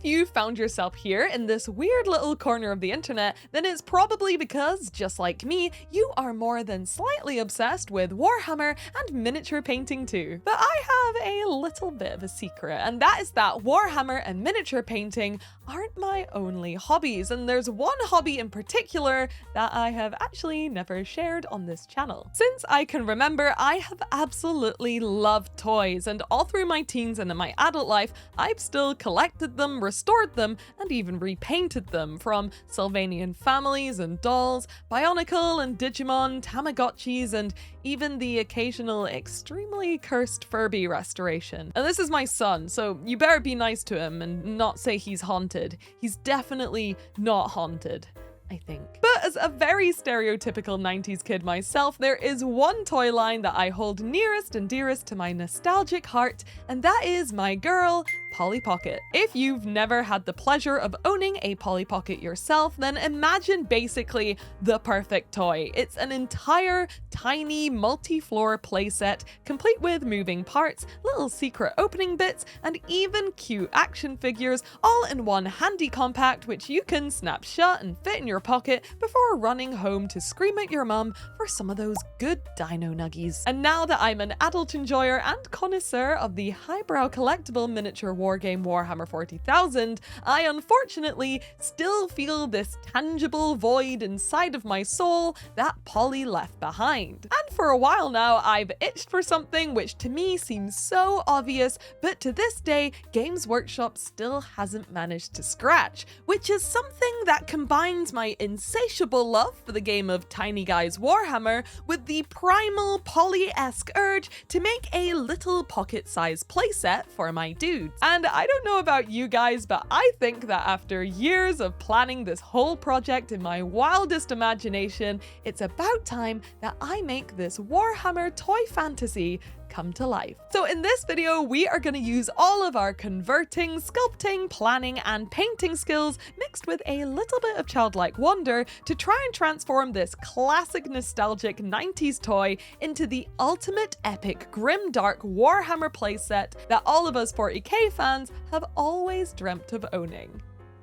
If you found yourself here in this weird little corner of the internet, then it's probably because, just like me, you are more than slightly obsessed with Warhammer and miniature painting too. But I have a little bit of a secret, and that is that Warhammer and miniature painting aren't my only hobbies, and there's one hobby in particular that I have actually never shared on this channel. Since I can remember, I have absolutely loved toys, and all through my teens and in my adult life, I've still collected them, restored them, and even repainted them, from Sylvanian families and dolls, Bionicle and Digimon, Tamagotchis, and even the occasional extremely cursed Furby restoration. And this is my son, so you better be nice to him and not say he's haunted. He's definitely not haunted, I think. But as a very stereotypical 90s kid myself, there is one toy line that I hold nearest and dearest to my nostalgic heart, and that is my girl, Polly Pocket. If you've never had the pleasure of owning a Polly Pocket yourself, then imagine basically the perfect toy. It's an entire tiny multi-floor playset, complete with moving parts, little secret opening bits, and even cute action figures, all in one handy compact which you can snap shut and fit in your pocket before running home to scream at your mum for some of those good dino nuggies. And now that I'm an adult enjoyer and connoisseur of the highbrow collectible miniature wargame Warhammer 40,000, I unfortunately still feel this tangible void inside of my soul that Polly left behind. And for a while now, I've itched for something which to me seems so obvious, but to this day, Games Workshop still hasn't managed to scratch, which is something that combines my insatiable love for the game of Tiny Guys Warhammer with the primal Polly-esque urge to make a little pocket-sized playset for my dudes. And I don't know about you guys, but I think that after years of planning this whole project in my wildest imagination, it's about time that I make this Warhammer toy fantasy come to life. So in this video, we are going to use all of our converting, sculpting, planning, and painting skills mixed with a little bit of childlike wonder to try and transform this classic nostalgic 90s toy into the ultimate epic grimdark Warhammer playset that all of us 40k fans have always dreamt of owning.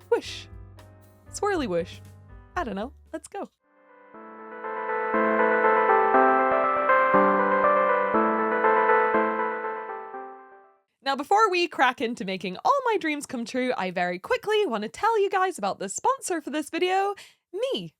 Whoosh. Swirly whoosh. I don't know. Let's go. Now, before we crack into making all my dreams come true, I very quickly want to tell you guys about the sponsor for this video, me.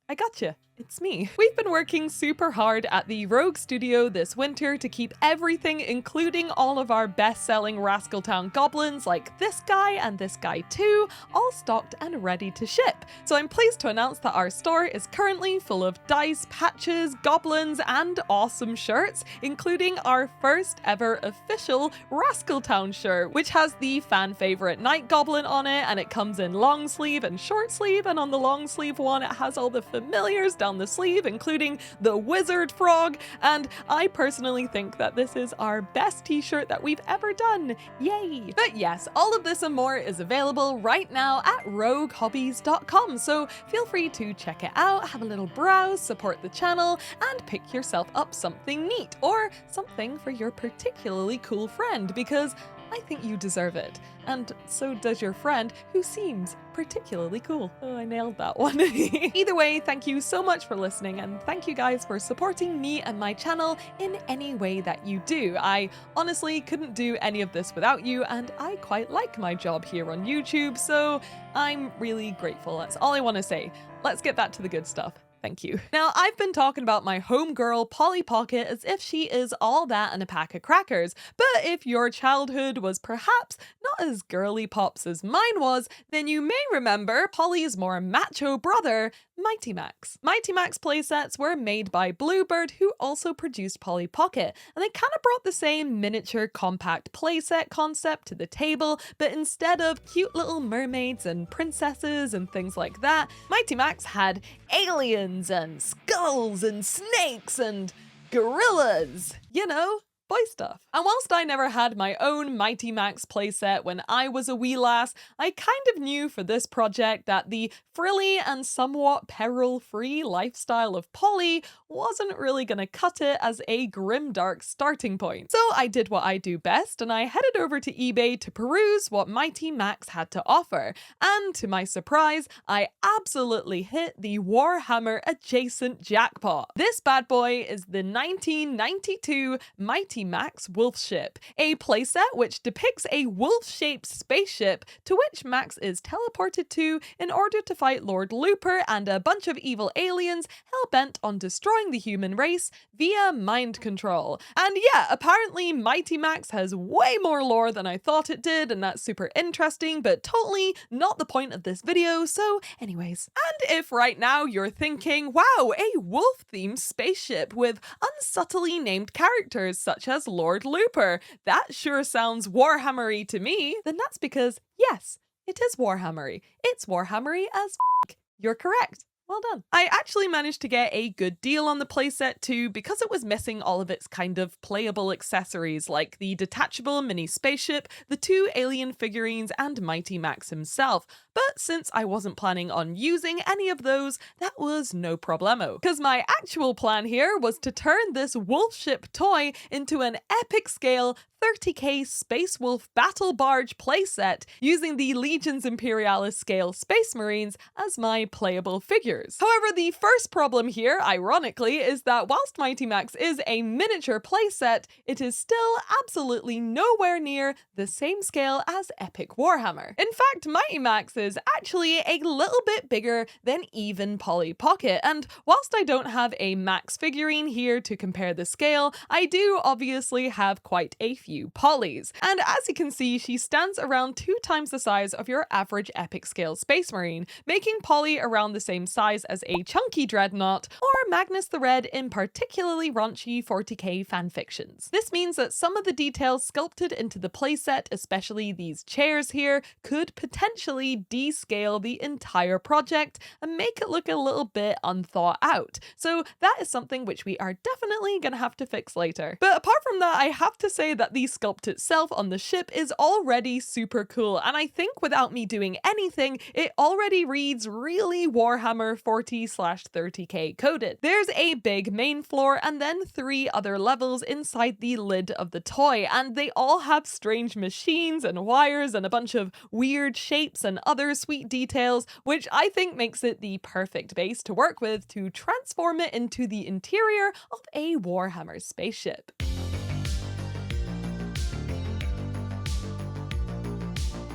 I gotcha. It's me. We've been working super hard at the Rogue Studio this winter to keep everything, including all of our best-selling Rascaltown goblins like this guy and this guy too, all stocked and ready to ship. So I'm pleased to announce that our store is currently full of dice, patches, goblins, and awesome shirts, including our first ever official Rascaltown shirt, which has the fan favorite Night Goblin on it, and it comes in long sleeve and short sleeve, and on the long sleeve one it has all the familiars down the sleeve, including the wizard frog, and I personally think that this is our best t-shirt that we've ever done. Yay! But yes, all of this and more is available right now at roguehobbies.com, so feel free to check it out, have a little browse, support the channel, and pick yourself up something neat, or something for your particularly cool friend, because I think you deserve it. And so does your friend, who seems particularly cool. Oh, I nailed that one. Either way, thank you so much for listening, and thank you guys for supporting me and my channel in any way that you do. I honestly couldn't do any of this without you, and I quite like my job here on YouTube, so I'm really grateful. That's all I want to say. Let's get back to the good stuff. Thank you. Now, I've been talking about my homegirl, Polly Pocket, as if she is all that and a pack of crackers. But if your childhood was perhaps not as girly pops as mine was, then you may remember Polly's more macho brother, Mighty Max. Mighty Max playsets were made by Bluebird, who also produced Polly Pocket, and they kind of brought the same miniature compact playset concept to the table, but instead of cute little mermaids and princesses and things like that, Mighty Max had aliens and skulls and snakes and gorillas. You know, boy stuff. And whilst I never had my own Mighty Max playset when I was a wee lass, I kind of knew for this project that the frilly and somewhat peril-free lifestyle of Polly wasn't really gonna cut it as a grimdark starting point. So I did what I do best and I headed over to eBay to peruse what Mighty Max had to offer. And to my surprise, I absolutely hit the Warhammer adjacent jackpot. This bad boy is the 1992 Mighty Max Wolf Ship, a playset which depicts a wolf-shaped spaceship to which Max is teleported to in order to fight Lord Looper and a bunch of evil aliens hell-bent on destroying the human race via mind control. And yeah, apparently Mighty Max has way more lore than I thought it did, and that's super interesting, but totally not the point of this video, so anyways. And if right now you're thinking, wow, a wolf-themed spaceship with unsubtly named characters such as Lord Looper, that sure sounds Warhammery to me, then that's because, yes, it is Warhammery. It's Warhammery as f***. You're correct. Well done. I actually managed to get a good deal on the playset too because it was missing all of its kind of playable accessories like the detachable mini spaceship, the 2 alien figurines, and Mighty Max himself. But since I wasn't planning on using any of those, that was no problemo. Because my actual plan here was to turn this wolf ship toy into an epic scale 30k Space Wolf Battle Barge playset using the Legions Imperialis scale Space Marines as my playable figures. However, the first problem here, ironically, is that whilst Mighty Max is a miniature playset, it is still absolutely nowhere near the same scale as Epic Warhammer. In fact, Mighty Max is actually a little bit bigger than even Polly-Pocket, and whilst I don't have a Max figurine here to compare the scale, I do obviously have quite a few Pollys. And as you can see, she stands around 2 times the size of your average epic scale Space Marine, making Polly around the same size as a chunky Dreadnought or Magnus the Red in particularly raunchy 40k fanfictions. This means that some of the details sculpted into the playset, especially these chairs here, could potentially descale the entire project and make it look a little bit unthought out. So that is something which we are definitely gonna have to fix later. But apart from that, I have to say that the sculpt itself on the ship is already super cool, and I think without me doing anything, it already reads really Warhammer 40/30k coded. There's a big main floor and then 3 other levels inside the lid of the toy, and they all have strange machines and wires and a bunch of weird shapes and other sweet details, which I think makes it the perfect base to work with to transform it into the interior of a Warhammer spaceship.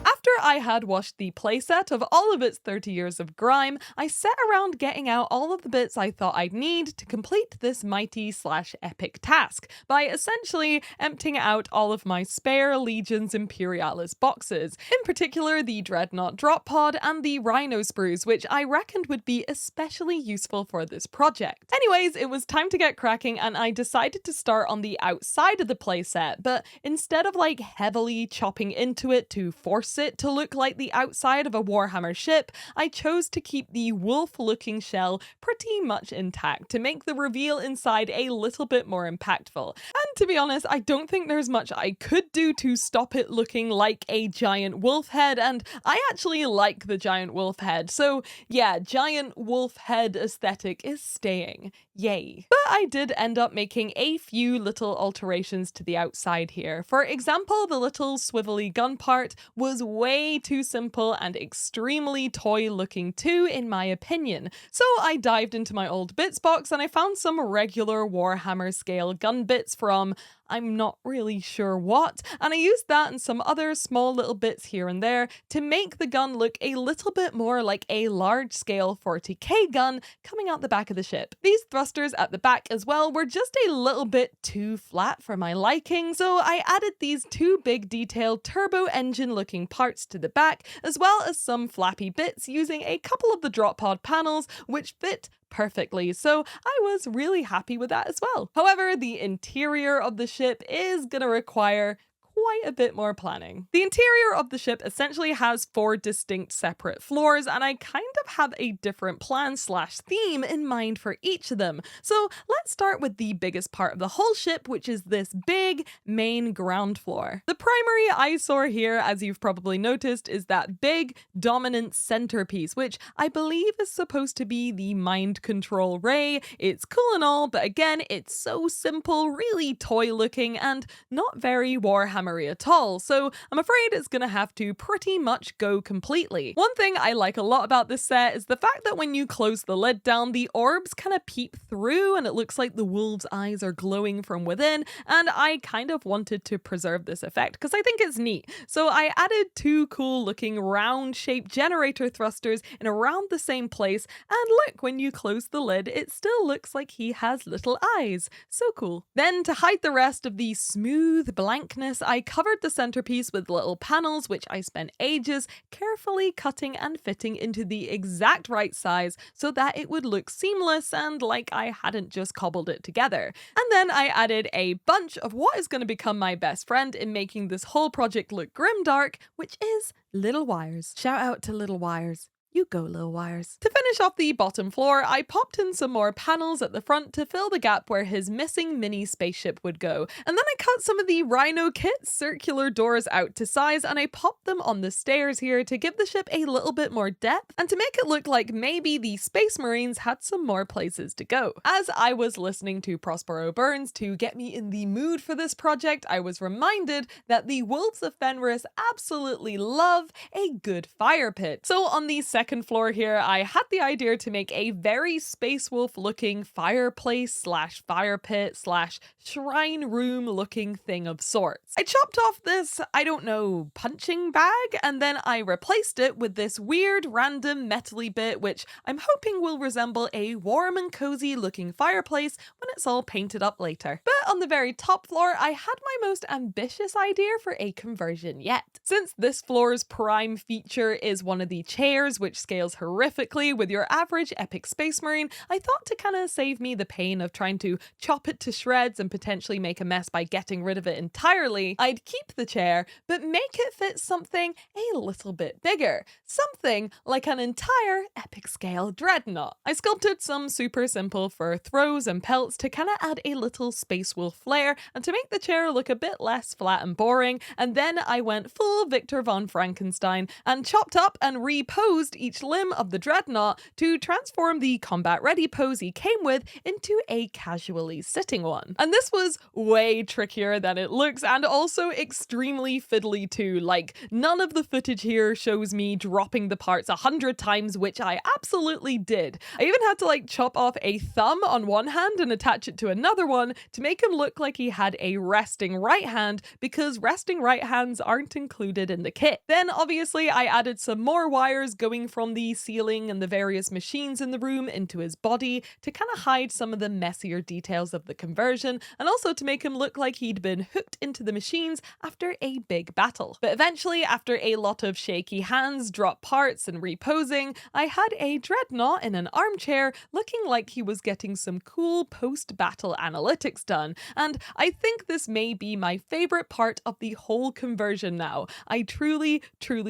After I had washed the playset of all of its 30 years of grime, I set around getting out all of the bits I thought I'd need to complete this mighty/epic task by essentially emptying out all of my spare Legions Imperialis boxes, in particular the Dreadnought drop pod and the Rhino sprues, which I reckoned would be especially useful for this project. Anyways, it was time to get cracking and I decided to start on the outside of the playset, but instead of like heavily chopping into it to force it to look like the outside of a Warhammer ship, I chose to keep the wolf-looking shell pretty much intact to make the reveal inside a little bit more impactful. And to be honest, I don't think there's much I could do to stop it looking like a giant wolf head, and I actually like the giant wolf head, so yeah, giant wolf head aesthetic is staying. Yay. But I did end up making a few little alterations to the outside here. For example, the little swivelly gun part was way too simple and extremely toy looking too, in my opinion. So I dived into my old bits box and I found some regular Warhammer scale gun bits from I'm not really sure what, and I used that and some other small little bits here and there to make the gun look a little bit more like a large-scale 40k gun coming out the back of the ship. These thrusters at the back as well were just a little bit too flat for my liking, so I added these 2 big detailed turbo engine looking parts to the back, as well as some flappy bits using a couple of the drop pod panels which fit perfectly, so I was really happy with that as well. However, the interior of the ship is gonna require quite a bit more planning. The interior of the ship essentially has 4 distinct separate floors, and I kind of have a different plan slash theme in mind for each of them. So let's start with the biggest part of the whole ship, which is this big main ground floor. The primary eyesore here, as you've probably noticed, is that big dominant centerpiece, which I believe is supposed to be the mind control ray. It's cool and all, but again, it's so simple, really toy looking, and not very Warhammery at all, so I'm afraid it's gonna have to pretty much go completely. One thing I like a lot about this set is the fact that when you close the lid down, the orbs kind of peep through and it looks like the wolf's eyes are glowing from within, and I kind of wanted to preserve this effect because I think it's neat. So I added 2 cool looking round shaped generator thrusters in around the same place, and look, when you close the lid, it still looks like he has little eyes. So cool. Then to hide the rest of the smooth blankness, I covered the centerpiece with little panels, which I spent ages carefully cutting and fitting into the exact right size so that it would look seamless and like I hadn't just cobbled it together. And then I added a bunch of what is going to become my best friend in making this whole project look grimdark, which is little wires. Shout out to little wires. You go, little wires. To finish off the bottom floor, I popped in some more panels at the front to fill the gap where his missing mini spaceship would go. And then I cut some of the Rhino Kit circular doors out to size, and I popped them on the stairs here to give the ship a little bit more depth and to make it look like maybe the Space Marines had some more places to go. As I was listening to Prospero Burns to get me in the mood for this project, I was reminded that the Wolves of Fenris absolutely love a good fire pit. So on the second floor here, I had the idea to make a very Space Wolf looking fireplace slash fire pit slash shrine room looking thing of sorts. I chopped off this, I don't know, punching bag, and then I replaced it with this weird random metally bit, which I'm hoping will resemble a warm and cozy looking fireplace when it's all painted up later. But on the very top floor, I had my most ambitious idea for a conversion yet. Since this floor's prime feature is one of the chairs, which scales horrifically with your average epic Space Marine, I thought to kind of save me the pain of trying to chop it to shreds and potentially make a mess by getting rid of it entirely, I'd keep the chair, but make it fit something a little bit bigger. Something like an entire epic scale dreadnought. I sculpted some super simple fur throws and pelts to kind of add a little Space Wolf flair and to make the chair look a bit less flat and boring, and then I went full Victor von Frankenstein and chopped up and reposed each limb of the dreadnought to transform the combat ready pose he came with into a casually sitting one. And this was way trickier than it looks and also extremely fiddly too. Like, none of the footage here shows me dropping the parts 100 times, which I absolutely did. I even had to like chop off a thumb on one hand and attach it to another one to make him look like he had a resting right hand, because resting right hands aren't included in the kit. Then obviously I added some more wires going from the ceiling and the various machines in the room into his body to kind of hide some of the messier details of the conversion, and also to make him look like he'd been hooked into the machines after a big battle. But eventually, after a lot of shaky hands, drop parts, and reposing, I had a dreadnought in an armchair looking like he was getting some cool post-battle analytics done, and I think this may be my favorite part of the whole conversion now. I truly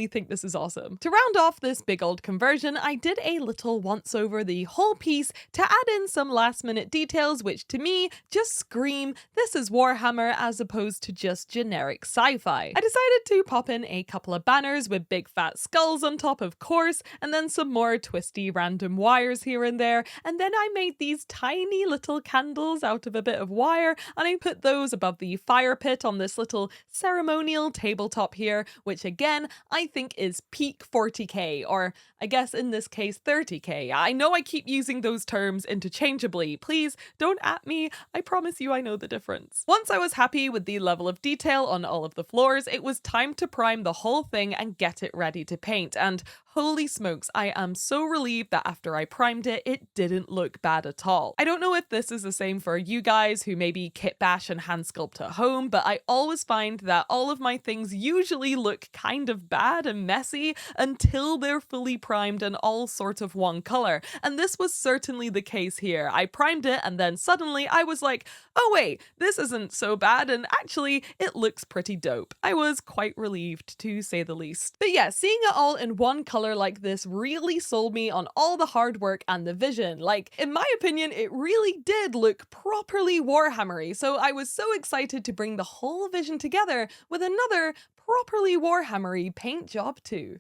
think this is awesome. To round off this big old conversion, I did a little once over the whole piece to add in some last minute details which to me just scream this is Warhammer as opposed to just generic sci-fi. I decided to pop in a couple of banners with big fat skulls on top, of course, and then some more twisty random wires here and there, and then I made these tiny little candles out of a bit of wire and I put those above the fire pit on this little ceremonial tabletop here, which again I think is peak 40k, or I guess in this case 30k. I know I keep using those terms interchangeably, please don't at me, I promise you I know the difference. Once I was happy with the level of detail on all of the floors, it was time to prime the whole thing and get it ready to paint, and holy smokes, I am so relieved that after I primed it, it didn't look bad at all. I don't know if this is the same for you guys who maybe kit bash and hand sculpt at home, but I always find that all of my things usually look kind of bad and messy until they're fully fully primed and all sort of one color, and this was certainly the case here. I primed it and then suddenly I was like, oh wait, this isn't so bad, and actually it looks pretty dope. I was quite relieved, to say the least. But yeah, seeing it all in one color like this really sold me on all the hard work and the vision. Like, in my opinion, it really did look properly Warhammery, so I was so excited to bring the whole vision together with another properly Warhammery paint job too.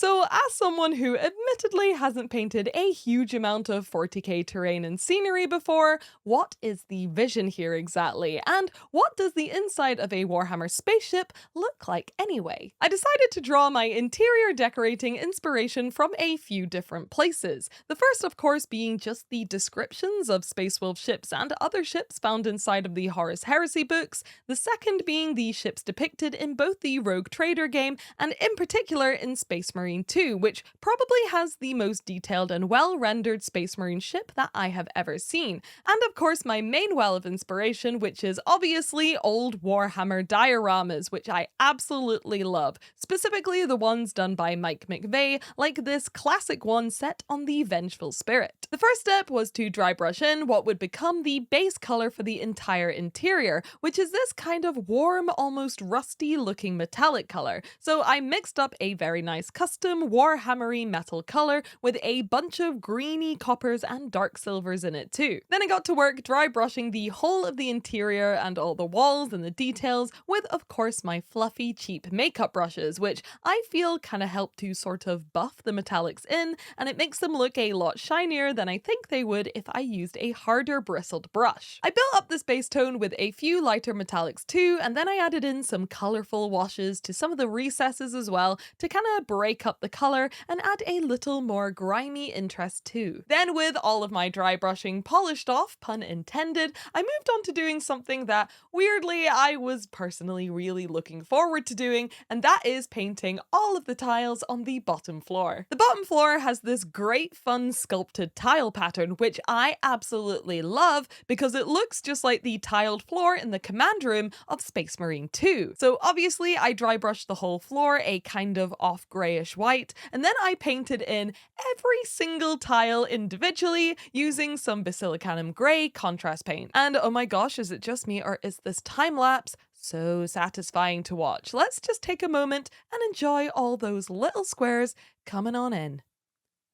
So as someone who admittedly hasn't painted a huge amount of 40k terrain and scenery before, what is the vision here exactly? And what does the inside of a Warhammer spaceship look like anyway? I decided to draw my interior decorating inspiration from a few different places. The first, of course, being just the descriptions of Space Wolf ships and other ships found inside of the Horus Heresy books. The second being the ships depicted in both the Rogue Trader game and in particular in Space Marine 2, which probably has the most detailed and well-rendered Space Marine ship that I have ever seen. And of course my main well of inspiration, which is obviously old Warhammer dioramas, which I absolutely love, specifically the ones done by Mike McVeigh, like this classic one set on the Vengeful Spirit. The first step was to dry brush in what would become the base color for the entire interior, which is this kind of warm, almost rusty looking metallic color. So I mixed up a very nice custom Warhammery metal color with a bunch of greeny coppers and dark silvers in it too. Then I got to work dry brushing the whole of the interior and all the walls and the details with, of course, my fluffy cheap makeup brushes, which I feel kind of help to sort of buff the metallics in, and it makes them look a lot shinier than I think they would if I used a harder bristled brush. I built up this base tone with a few lighter metallics too, and then I added in some colorful washes to some of the recesses as well to kind of break up the color and add a little more grimy interest too. Then with all of my dry brushing polished off, pun intended, I moved on to doing something that weirdly I was personally really looking forward to doing, and that is painting all of the tiles on the bottom floor. The bottom floor has this great fun sculpted tile pattern, which I absolutely love because it looks just like the tiled floor in the command room of Space Marine 2. So obviously I dry brushed the whole floor a kind of off grayish white, and then I painted in every single tile individually using some Basilicanum Grey contrast paint. And oh my gosh, is it just me or is this time lapse so satisfying to watch? Let's just take a moment and enjoy all those little squares coming on in.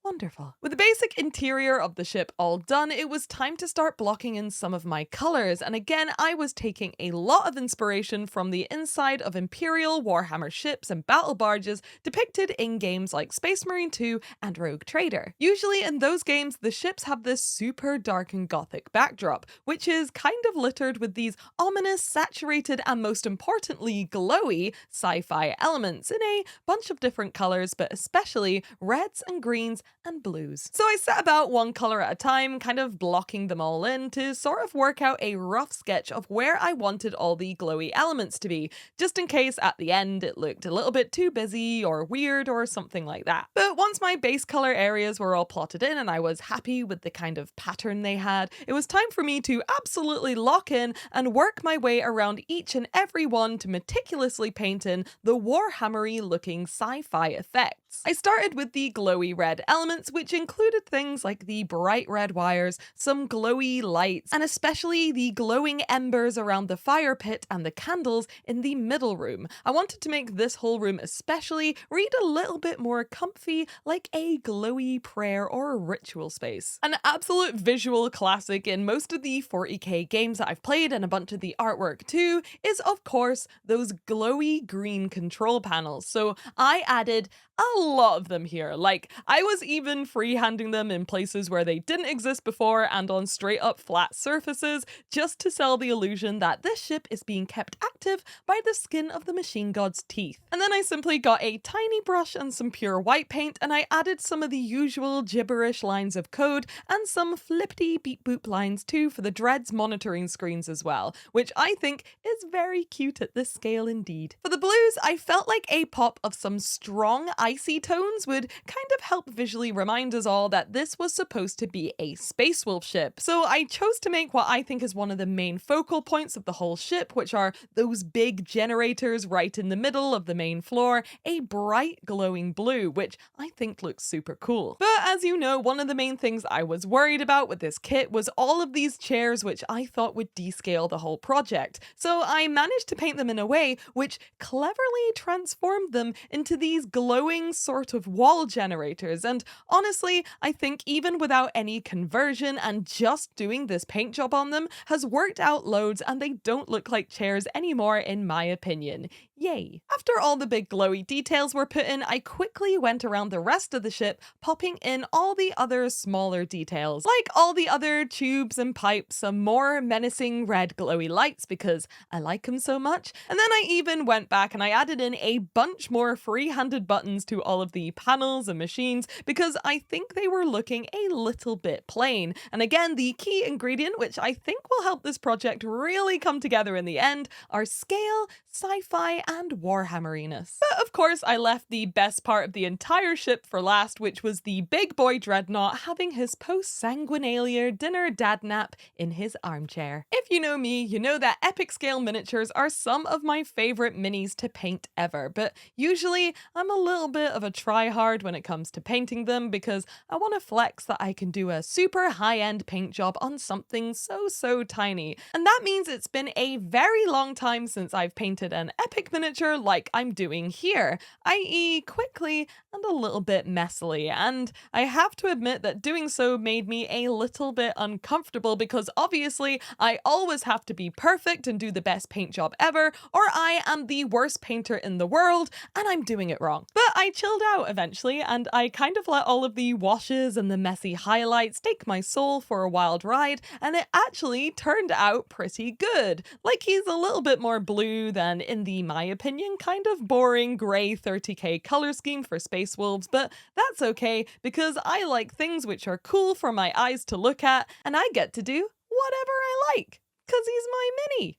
Wonderful. With the basic interior of the ship all done, it was time to start blocking in some of my colors, and again I was taking a lot of inspiration from the inside of Imperial Warhammer ships and battle barges depicted in games like Space Marine 2 and Rogue Trader. Usually in those games the ships have this super dark and gothic backdrop, which is kind of littered with these ominous, saturated and most importantly glowy sci-fi elements in a bunch of different colors, but especially reds and greens and blues. So I set about one color at a time, kind of blocking them all in to sort of work out a rough sketch of where I wanted all the glowy elements to be, just in case at the end it looked a little bit too busy or weird or something like that. But once my base color areas were all plotted in and I was happy with the kind of pattern they had, it was time for me to absolutely lock in and work my way around each and every one to meticulously paint in the Warhammery looking sci-fi effects. I started with the glowy red elements, which included things like the bright red wires, some glowy lights, and especially the glowing embers around the fire pit and the candles in the middle room. I wanted to make this whole room especially read a little bit more comfy, like a glowy prayer or a ritual space. An absolute visual classic in most of the 40k games that I've played, and a bunch of the artwork too, is of course those glowy green control panels. So I added a lot of them here. Like, I was even freehanding them in places where they didn't exist before and on straight up flat surfaces, just to sell the illusion that this ship is being kept active by the skin of the machine god's teeth. And then I simply got a tiny brush and some pure white paint, and I added some of the usual gibberish lines of code and some flippity beep boop lines too for the Dread's monitoring screens as well, which I think is very cute at this scale indeed. For the blues, I felt like a pop of some strong icy tones would kind of help visually remind us all that this was supposed to be a Space Wolf ship. So I chose to make what I think is one of the main focal points of the whole ship, which are those big generators right in the middle of the main floor, a bright glowing blue, which I think looks super cool. But as you know, one of the main things I was worried about with this kit was all of these chairs, which I thought would descale the whole project. So I managed to paint them in a way which cleverly transformed them into these glowing sort of wall generators. And honestly, I think even without any conversion and just doing this paint job on them has worked out loads, and they don't look like chairs anymore in my opinion. Yay. After all the big glowy details were put in, I quickly went around the rest of the ship, popping in all the other smaller details, like all the other tubes and pipes, some more menacing red glowy lights because I like them so much, and then I even went back and I added in a bunch more free-handed buttons to all of the panels and machines because I think they were looking a little bit plain. And again, the key ingredient, which I think will help this project really come together in the end, are scale, sci-fi, and Warhammeriness. But of course, I left the best part of the entire ship for last, which was the big boy Dreadnought having his post-sanguinalia dinner dad nap in his armchair. If you know me, you know that epic scale miniatures are some of my favorite minis to paint ever, but usually I'm a little bit of a try-hard when it comes to painting them because I want to flex that I can do a super high-end paint job on something so tiny. And that means it's been a very long time since I've painted an epic miniature like I'm doing here, i.e. quickly and a little bit messily, and I have to admit that doing so made me a little bit uncomfortable because obviously I always have to be perfect and do the best paint job ever, or I am the worst painter in the world and I'm doing it wrong. But I chilled out eventually and I kind of let all of the washes and the messy highlights take my soul for a wild ride, and it actually turned out pretty good. Like, he's a little bit more blue than in the, my opinion, kind of boring grey 30k color scheme for Space Wolves, but that's okay because I like things which are cool for my eyes to look at, and I get to do whatever I like, cause he's my mini.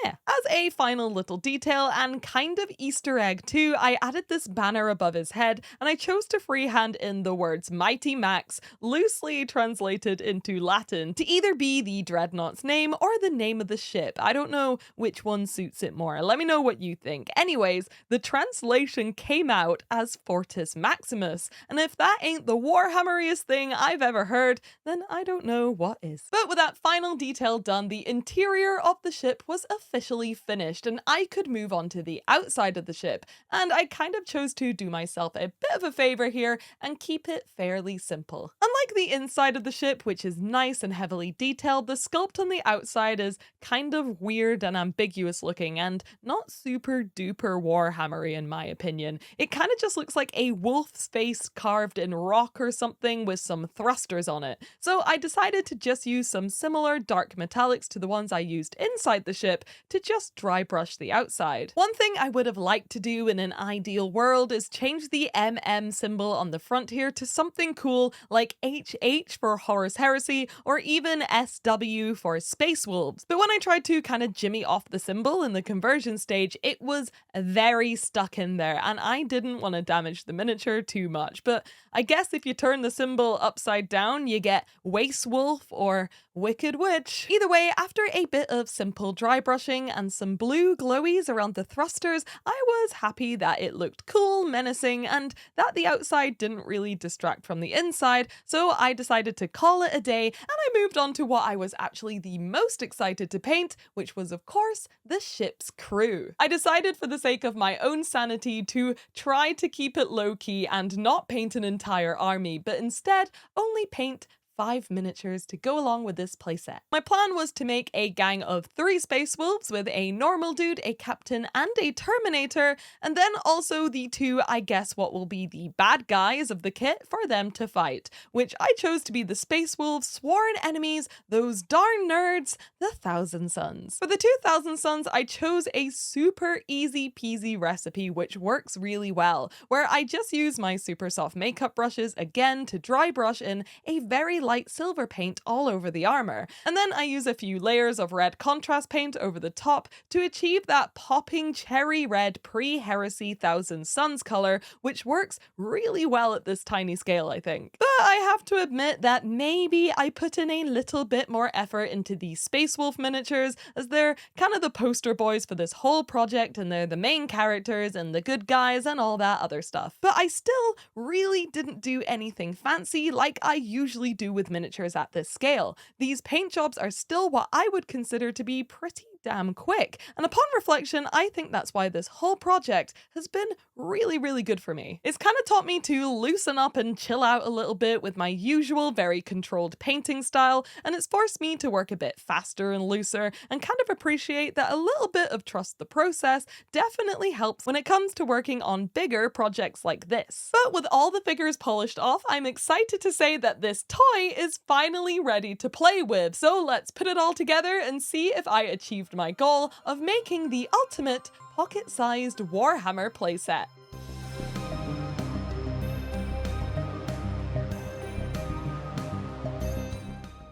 Yeah. As a final little detail and kind of Easter egg too, I added this banner above his head and I chose to freehand in the words Mighty Max, loosely translated into Latin, to either be the Dreadnought's name or the name of the ship. I don't know which one suits it more. Let me know what you think. Anyways, the translation came out as Fortis Maximus, and if that ain't the Warhammeriest thing I've ever heard, then I don't know what is. But with that final detail done, the interior of the ship was officially finished and I could move on to the outside of the ship, and I kind of chose to do myself a bit of a favor here and keep it fairly simple. Unlike the inside of the ship, which is nice and heavily detailed, the sculpt on the outside is kind of weird and ambiguous looking and not super duper Warhammery in my opinion. It kind of just looks like a wolf's face carved in rock or something with some thrusters on it. So I decided to just use some similar dark metallics to the ones I used inside the ship to just dry brush the outside. One thing I would have liked to do in an ideal world is change the MM symbol on the front here to something cool like HH for Horus Heresy or even SW for Space Wolves. But when I tried to kind of jimmy off the symbol in the conversion stage, it was very stuck in there and I didn't want to damage the miniature too much. But I guess if you turn the symbol upside down, you get Waste Wolf or Wicked Witch. Either way, after a bit of simple dry brushing and some blue glowies around the thrusters, I was happy that it looked cool, menacing, and that the outside didn't really distract from the inside, so I decided to call it a day and I moved on to what I was actually the most excited to paint, which was of course the ship's crew. I decided for the sake of my own sanity to try to keep it low-key and not paint an entire army, but instead only paint 5 miniatures to go along with this playset. My plan was to make a gang of 3 Space Wolves with a normal dude, a captain, and a Terminator, and then also the 2, I guess what will be the bad guys of the kit for them to fight, which I chose to be the Space Wolves' sworn enemies, those darn nerds, the Thousand Suns. For the 2000 Suns, I chose a super easy peasy recipe which works really well, where I just use my super soft makeup brushes again to dry brush in a very light silver paint all over the armor, and then I use a few layers of red contrast paint over the top to achieve that popping cherry red pre-heresy Thousand Suns color, which works really well at this tiny scale, I think. But I have to admit that maybe I put in a little bit more effort into these Space Wolf miniatures, as they're kind of the poster boys for this whole project, and they're the main characters and the good guys and all that other stuff. But I still really didn't do anything fancy like I usually do with miniatures at this scale. These paint jobs are still what I would consider to be pretty damn quick, and upon reflection, I think that's why this whole project has been really good for me. It's kind of taught me to loosen up and chill out a little bit with my usual very controlled painting style, and it's forced me to work a bit faster and looser and kind of appreciate that a little bit of trust the process definitely helps when it comes to working on bigger projects like this. But with all the figures polished off, I'm excited to say that this toy is finally ready to play with, so let's put it all together and see if I achieved my goal of making the ultimate pocket-sized Warhammer playset.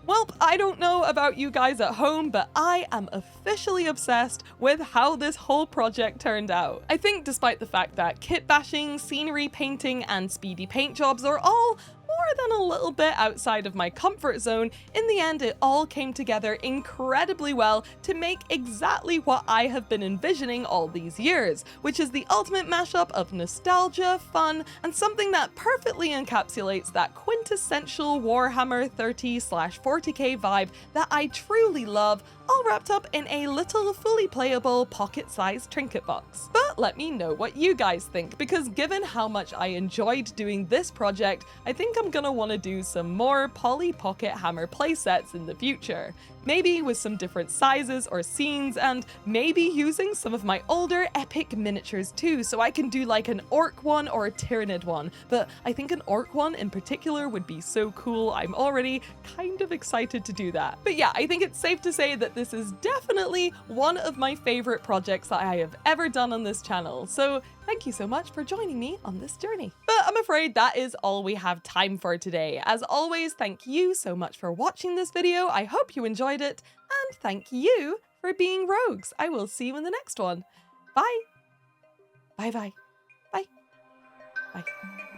Well, I don't know about you guys at home, but I am officially obsessed with how this whole project turned out. I think despite the fact that kit bashing, scenery painting, and speedy paint jobs are all more than a little bit outside of my comfort zone, in the end it all came together incredibly well to make exactly what I have been envisioning all these years, which is the ultimate mashup of nostalgia, fun, and something that perfectly encapsulates that quintessential Warhammer 30/40k vibe that I truly love, all wrapped up in a little fully playable pocket-sized trinket box. But let me know what you guys think, because given how much I enjoyed doing this project, I think I'm gonna want to do some more Polly-PocketHammer playsets in the future. Maybe with some different sizes or scenes, and maybe using some of my older epic miniatures too, so I can do like an orc one or a tyrannid one. But I think an orc one in particular would be so cool. I'm already kind of excited to do that. But yeah, I think it's safe to say that this is definitely one of my favorite projects that I have ever done on this channel. So thank you so much for joining me on this journey. But I'm afraid that is all we have time for today. As always, thank you so much for watching this video. I hope you enjoyed it, and thank you for being rogues. I will see you in the next one. Bye. Bye bye. Bye. Bye.